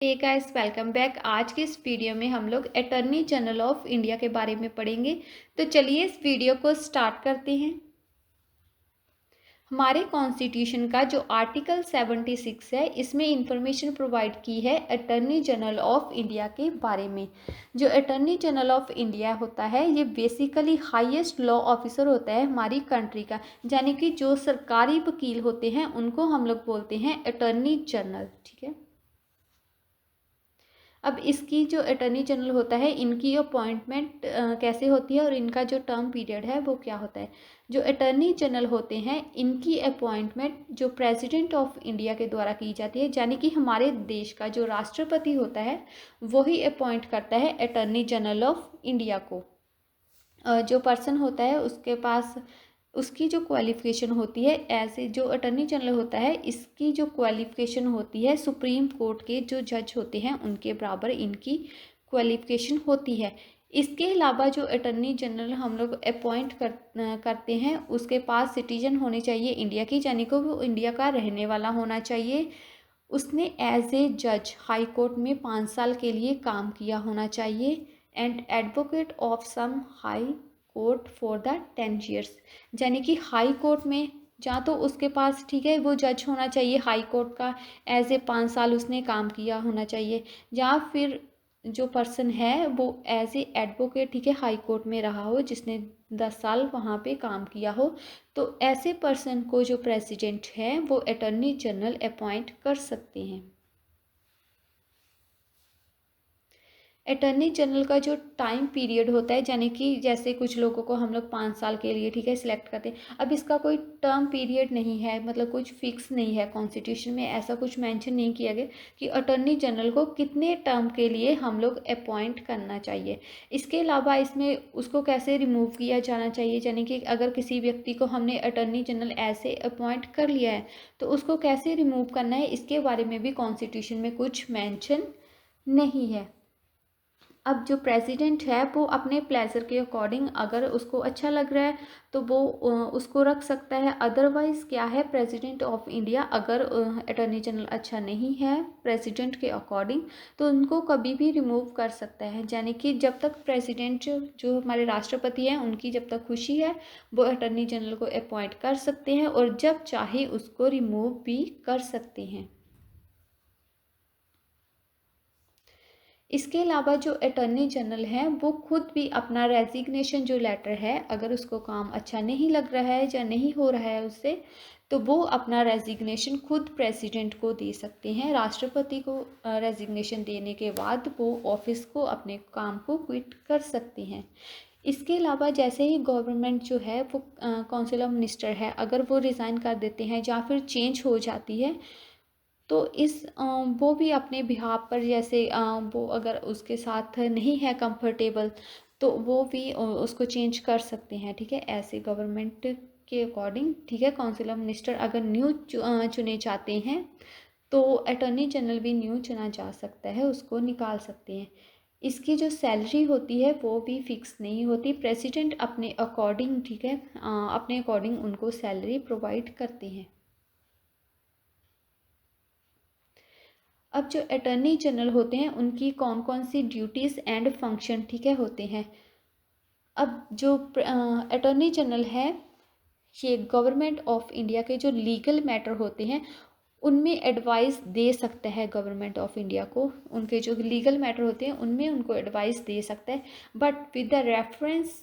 Hey guys, welcome back. आज के इस वीडियो में हम लोग अटॉर्नी जनरल ऑफ इंडिया के बारे में पढ़ेंगे। तो चलिए इस वीडियो को स्टार्ट करते हैं। हमारे कॉन्स्टिट्यूशन का जो आर्टिकल 76 है, इसमें इंफॉर्मेशन प्रोवाइड की है अटॉर्नी जनरल ऑफ इंडिया के बारे में। जो अटॉर्नी जनरल ऑफ इंडिया होता है, ये बेसिकली हाईएस्ट लॉ ऑफिसर होता है हमारी कंट्री का। यानी कि जो सरकारी वकील होते हैं उनको हम लोग बोलते हैं अटॉर्नी जनरल। ठीक है। अब इसकी जो अटॉर्नी जनरल होता है, इनकी अपॉइंटमेंट कैसे होती है और इनका जो टर्म पीरियड है वो क्या होता है। जो अटॉर्नी जनरल होते हैं, इनकी अपॉइंटमेंट जो प्रेसिडेंट ऑफ इंडिया के द्वारा की जाती है, यानी कि हमारे देश का जो राष्ट्रपति होता है वही अपॉइंट करता है अटॉर्नी जनरल ऑफ इंडिया को। जो पर्सन होता है उसके पास उसकी जो क्वालिफ़िकेशन होती है, ऐसे जो अटॉर्नी जनरल होता है, इसकी जो क्वालिफ़िकेशन होती है सुप्रीम कोर्ट के जो जज होते हैं उनके बराबर इनकी क्वालिफ़िकेशन होती है। इसके अलावा जो अटॉर्नी जनरल हम लोग अपॉइंट करते हैं, उसके पास सिटीजन होनी चाहिए इंडिया की, यानी कि वो इंडिया का रहने वाला होना चाहिए। उसने एज ए जज हाई कोर्ट में 5 साल के लिए काम किया होना चाहिए and advocate of some high court for the 10 years। यानी कि हाई कोर्ट में जहाँ तो उसके पास, ठीक है, वो जज होना चाहिए हाई कोर्ट का, एज ए 5 साल उसने काम किया होना चाहिए। या फिर जो पर्सन है वो एज ए एडवोकेट, ठीक है, हाई कोर्ट में रहा हो, जिसने 10 साल वहाँ पे काम किया हो। तो ऐसे पर्सन को जो प्रेसिडेंट है वो अटॉर्नी जनरल अपॉइंट कर सकते हैं। अटॉर्नी जनरल का जो टाइम पीरियड होता है, यानी कि जैसे कुछ लोगों को हम लोग 5 साल के लिए, ठीक है, सिलेक्ट करते हैं। अब इसका कोई टर्म पीरियड नहीं है, मतलब कुछ फिक्स नहीं है, कॉन्स्टिट्यूशन में ऐसा कुछ मेंशन नहीं किया गया कि अटॉर्नी जनरल को कितने टर्म के लिए हम लोग अपॉइंट करना चाहिए। इसके अलावा इसमें उसको कैसे रिमूव किया जाना चाहिए, यानी कि अगर किसी व्यक्ति को हमने अटॉर्नी जनरल ऐसे अपॉइंट कर लिया है तो उसको कैसे रिमूव करना है, इसके बारे में भी कॉन्स्टिट्यूशन में कुछ मैंशन नहीं है। अब जो प्रेसिडेंट है वो अपने प्लेजर के अकॉर्डिंग, अगर उसको अच्छा लग रहा है तो वो उसको रख सकता है। अदरवाइज़ क्या है, प्रेसिडेंट ऑफ इंडिया अगर अटॉर्नी जनरल अच्छा नहीं है प्रेसिडेंट के अकॉर्डिंग, तो उनको कभी भी रिमूव कर सकता है। यानी कि जब तक प्रेसिडेंट जो हमारे राष्ट्रपति हैं उनकी जब तक खुशी है, वो अटॉर्नी जनरल को अपॉइंट कर सकते हैं और जब चाहे उसको रिमूव भी कर सकते हैं। इसके अलावा जो अटॉर्नी जनरल हैं वो खुद भी अपना रेजिग्नेशन जो लेटर है, अगर उसको काम अच्छा नहीं लग रहा है या नहीं हो रहा है उससे, तो वो अपना रेजिग्नेशन खुद प्रेसिडेंट को दे सकते हैं। राष्ट्रपति को रेजिग्नेशन देने के बाद वो ऑफिस को, अपने काम को क्विट कर सकते हैं। इसके अलावा जैसे ही गवर्नमेंट जो है वो काउंसिल ऑफ मिनिस्टर है, अगर वो रिज़ाइन कर देते हैं या फिर चेंज हो जाती है, तो वो भी अपने बिहाफ पर, जैसे वो अगर उसके साथ नहीं है कंफर्टेबल, तो वो भी उसको चेंज कर सकते हैं। ठीक है, ऐसे गवर्नमेंट के अकॉर्डिंग, ठीक है, काउंसिल ऑफ मिनिस्टर अगर न्यू चुने जाते हैं तो अटॉर्नी जनरल भी न्यू चुना जा सकता है, उसको निकाल सकते हैं। इसकी जो सैलरी होती है वो भी फिक्स नहीं होती, प्रेसिडेंट अपने अकॉर्डिंग, ठीक है, अपने अकॉर्डिंग उनको सैलरी प्रोवाइड करते हैं। अब जो अटॉर्नी जनरल होते हैं उनकी कौन कौन सी ड्यूटीज़ एंड फंक्शन, ठीक है, होते हैं। अब जो अटॉर्नी जनरल है, ये गवर्नमेंट ऑफ इंडिया के जो लीगल मैटर होते हैं उनमें एडवाइस दे सकता है गवर्नमेंट ऑफ इंडिया को। उनके जो लीगल मैटर होते हैं उनमें उनको एडवाइस दे सकता है, but with the reference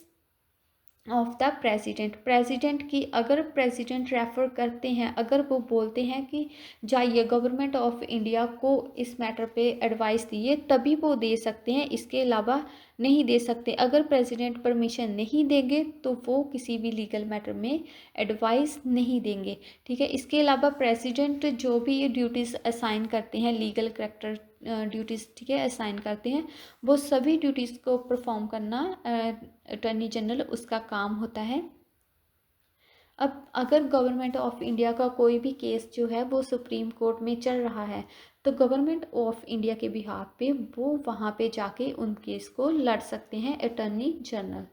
of the president की, अगर प्रेसिडेंट रेफर करते हैं, अगर वो बोलते हैं कि जाइए गवर्नमेंट ऑफ इंडिया को इस मैटर पे एडवाइस दिए, तभी वो दे सकते हैं, इसके अलावा नहीं दे सकते। अगर प्रेसिडेंट परमिशन नहीं देंगे तो वो किसी भी लीगल मैटर में एडवाइस नहीं देंगे। ठीक है, इसके अलावा प्रेसिडेंट जो भी ड्यूटीज़ असाइन करते हैं, लीगल करेक्टर ड्यूटीज़, ठीक है, असाइन करते हैं, वो सभी ड्यूटीज़ को परफॉर्म करना अटॉर्नी जनरल उसका काम होता है। अब अगर गवर्नमेंट ऑफ इंडिया का कोई भी केस जो है वो सुप्रीम कोर्ट में चल रहा है, तो गवर्नमेंट ऑफ इंडिया के बिहाफ पे वो वहाँ पे जाके उन केस को लड़ सकते हैं अटॉर्नी जनरल।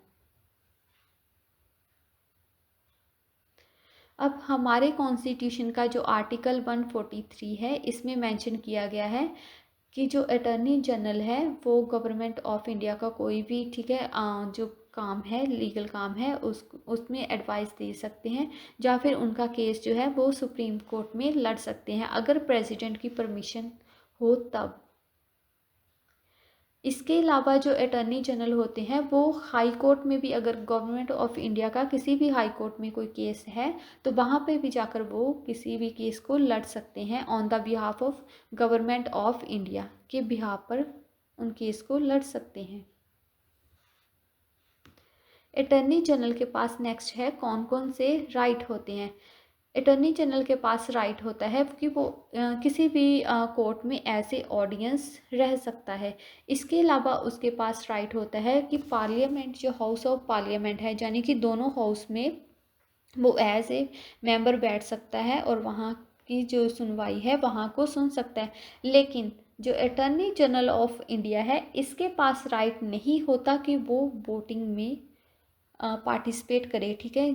अब हमारे कॉन्स्टिट्यूशन का जो आर्टिकल 143 है, इसमें मेंशन किया गया है कि जो अटर्नी जनरल है वो गवर्नमेंट ऑफ इंडिया का कोई भी, ठीक है, जो काम है, लीगल काम है, उसमें एडवाइस दे सकते हैं, या फिर उनका केस जो है वो सुप्रीम कोर्ट में लड़ सकते हैं अगर प्रेसिडेंट की परमिशन हो तब। इसके अलावा जो अटर्नी जनरल होते हैं वो हाई कोर्ट में भी, अगर गवर्नमेंट ऑफ इंडिया का किसी भी हाई कोर्ट में कोई केस है तो वहाँ पे भी जाकर वो किसी भी केस को लड़ सकते हैं on the behalf of government of India के बिहाफ पर उन केस को लड़ सकते हैं। अटर्नी जनरल के पास नेक्स्ट है कौन कौन से राइट होते हैं। अटर्नी जनरल के पास राइट होता है कि वो किसी भी कोर्ट में ऐसे ऑडियंस रह सकता है। इसके अलावा उसके पास राइट होता है कि पार्लियामेंट, जो हाउस ऑफ पार्लियामेंट है, यानी कि दोनों हाउस में वो एज ए मेंबर बैठ सकता है और वहाँ की जो सुनवाई है वहाँ को सुन सकता है। लेकिन जो अटर्नी जनरल ऑफ इंडिया है इसके पास राइट नहीं होता कि वो वोटिंग में पार्टिसिपेट करे, ठीक है,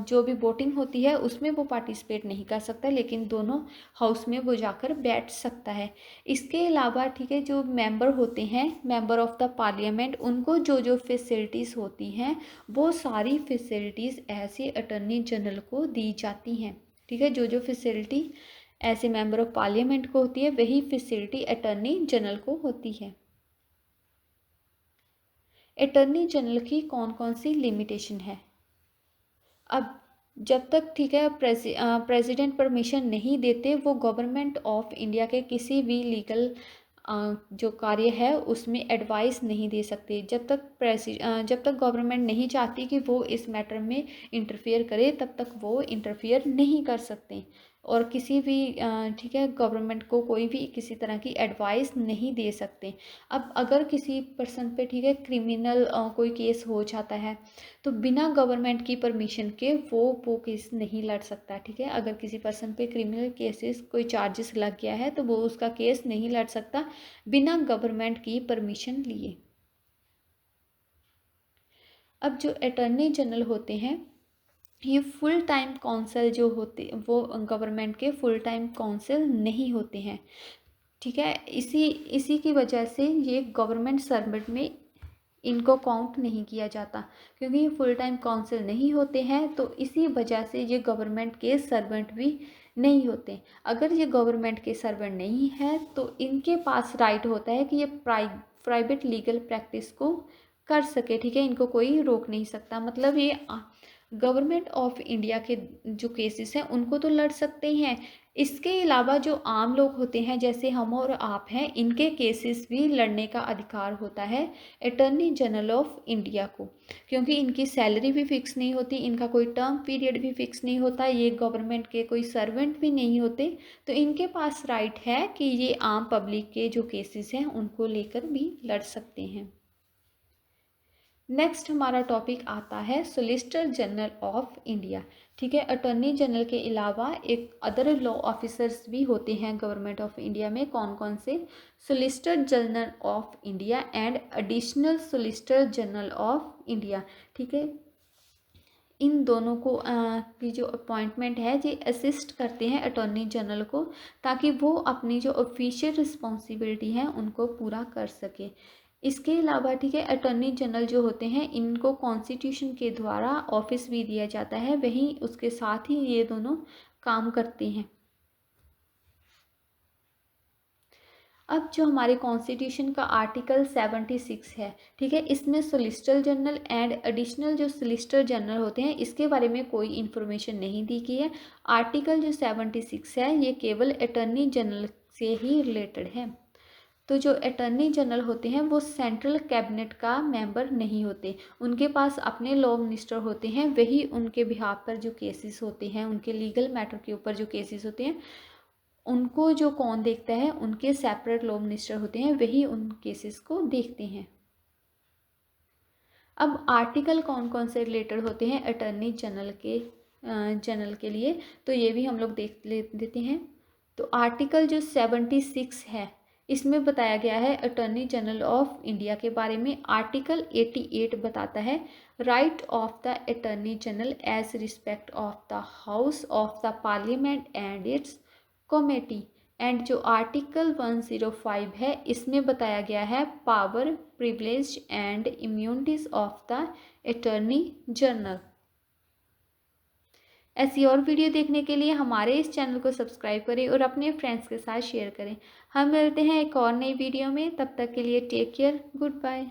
जो भी वोटिंग होती है उसमें वो पार्टिसिपेट नहीं कर सकता, लेकिन दोनों हाउस में वो जाकर बैठ सकता है। इसके अलावा, ठीक है, जो मेंबर होते हैं, मेंबर ऑफ द पार्लियामेंट, उनको जो जो फैसिलिटीज़ होती हैं वो सारी फैसिलिटीज़ ऐसे अटर्नी जनरल को दी जाती हैं, ठीक है। जो जो फैसिलिटी ऐसे मेंबर ऑफ पार्लियामेंट को होती है वही फैसिलिटी अटर्नी जनरल को होती है। अटर्नी जनरल की कौन कौन सी लिमिटेशन है। अब जब तक, ठीक है, प्रेसिडेंट परमिशन नहीं देते वो गवर्नमेंट ऑफ इंडिया के किसी भी लीगल जो कार्य है उसमें एडवाइस नहीं दे सकते। जब तक गवर्नमेंट नहीं चाहती कि वो इस मैटर में इंटरफेयर करे तब तक वो इंटरफेयर नहीं कर सकते और किसी भी, ठीक है, गवर्नमेंट को कोई भी किसी तरह की एडवाइस नहीं दे सकते। अब अगर किसी पर्सन पे, ठीक है, क्रिमिनल कोई केस हो जाता है तो बिना गवर्नमेंट की परमिशन के वो केस नहीं लड़ सकता, ठीक है। अगर किसी पर्सन पे क्रिमिनल केसेस कोई चार्जेस लग गया है तो वो उसका केस नहीं लड़ सकता बिना गवर्नमेंट की परमिशन लिए। अब जो अटर्नी जनरल होते हैं ये फुल टाइम काउंसिल जो होते वो गवर्नमेंट के फुल टाइम काउंसिल नहीं होते हैं, ठीक है। इसी इसी की वजह से ये गवर्नमेंट सर्वेंट में इनको काउंट नहीं किया जाता, क्योंकि ये फुल टाइम काउंसिल नहीं होते हैं तो इसी वजह से ये गवर्नमेंट के सर्वेंट भी नहीं होते। अगर ये गवर्नमेंट के सर्वेंट नहीं है तो इनके पास राइट होता है कि ये प्राइवेट लीगल प्रैक्टिस को कर सके, ठीक है, इनको कोई रोक नहीं सकता। मतलब ये गवर्नमेंट ऑफ इंडिया के जो केसेस हैं उनको तो लड़ सकते हैं, इसके अलावा जो आम लोग होते हैं जैसे हम और आप हैं, इनके केसेस भी लड़ने का अधिकार होता है अटर्नी जनरल ऑफ इंडिया को, क्योंकि इनकी सैलरी भी फिक्स नहीं होती, इनका कोई टर्म पीरियड भी फिक्स नहीं होता, ये गवर्नमेंट के कोई सर्वेंट भी नहीं होते, तो इनके पास राइट है कि ये आम पब्लिक के जो केसेस हैं उनको लेकर भी लड़ सकते हैं। नेक्स्ट हमारा टॉपिक आता है सोलिसिटर जनरल ऑफ इंडिया, ठीक है। अटॉर्नी जनरल के अलावा एक अदर लॉ ऑफिसर्स भी होते हैं गवर्नमेंट ऑफ इंडिया में। कौन कौन से? Solicitor general of India and additional solicitor general of India, ठीक है। इन दोनों को की जो अपॉइंटमेंट है ये असिस्ट करते हैं अटॉर्नी जनरल को, ताकि वो अपनी जो ऑफिशियल रिस्पॉन्सिबिलिटी है उनको पूरा कर सके। इसके अलावा, ठीक है, अटॉर्नी जनरल जो होते हैं इनको कॉन्स्टिट्यूशन के द्वारा ऑफिस भी दिया जाता है, वहीं उसके साथ ही ये दोनों काम करते हैं। अब जो हमारे कॉन्स्टिट्यूशन का आर्टिकल 76 है, ठीक है, इसमें सोलिसिटर जनरल एंड एडिशनल जो सोलिसिटर जनरल होते हैं इसके बारे में कोई इन्फॉर्मेशन नहीं दी गई है। आर्टिकल जो 76 है ये केवल अटॉर्नी जनरल से ही रिलेटेड है। तो जो अटॉर्नी जनरल होते हैं वो सेंट्रल कैबिनेट का मेंबर नहीं होते, उनके पास अपने लॉ मिनिस्टर होते हैं, वही उनके बिहाफ पर जो केसेस होते हैं, उनके लीगल मैटर के ऊपर जो केसेस होते हैं उनको जो कौन देखता है, उनके सेपरेट लॉ मिनिस्टर होते हैं, वही उन केसेस को देखते हैं। अब आर्टिकल कौन कौन से रिलेटेड होते हैं अटॉर्नी जनरल के लिए, तो ये भी हम लोग देख लेते हैं। तो आर्टिकल जो 76 है इसमें बताया गया है अटॉर्नी जनरल ऑफ इंडिया के बारे में। आर्टिकल 88 बताता है right of the attorney general as respect of the house of the parliament and its committee, and जो आर्टिकल 105 है इसमें बताया गया है power, privilege and immunities of the attorney general. ऐसी और वीडियो देखने के लिए हमारे इस चैनल को सब्सक्राइब करें और अपने फ्रेंड्स के साथ शेयर करें। हम मिलते हैं एक और नई वीडियो में, तब तक के लिए टेक केयर, गुड बाय।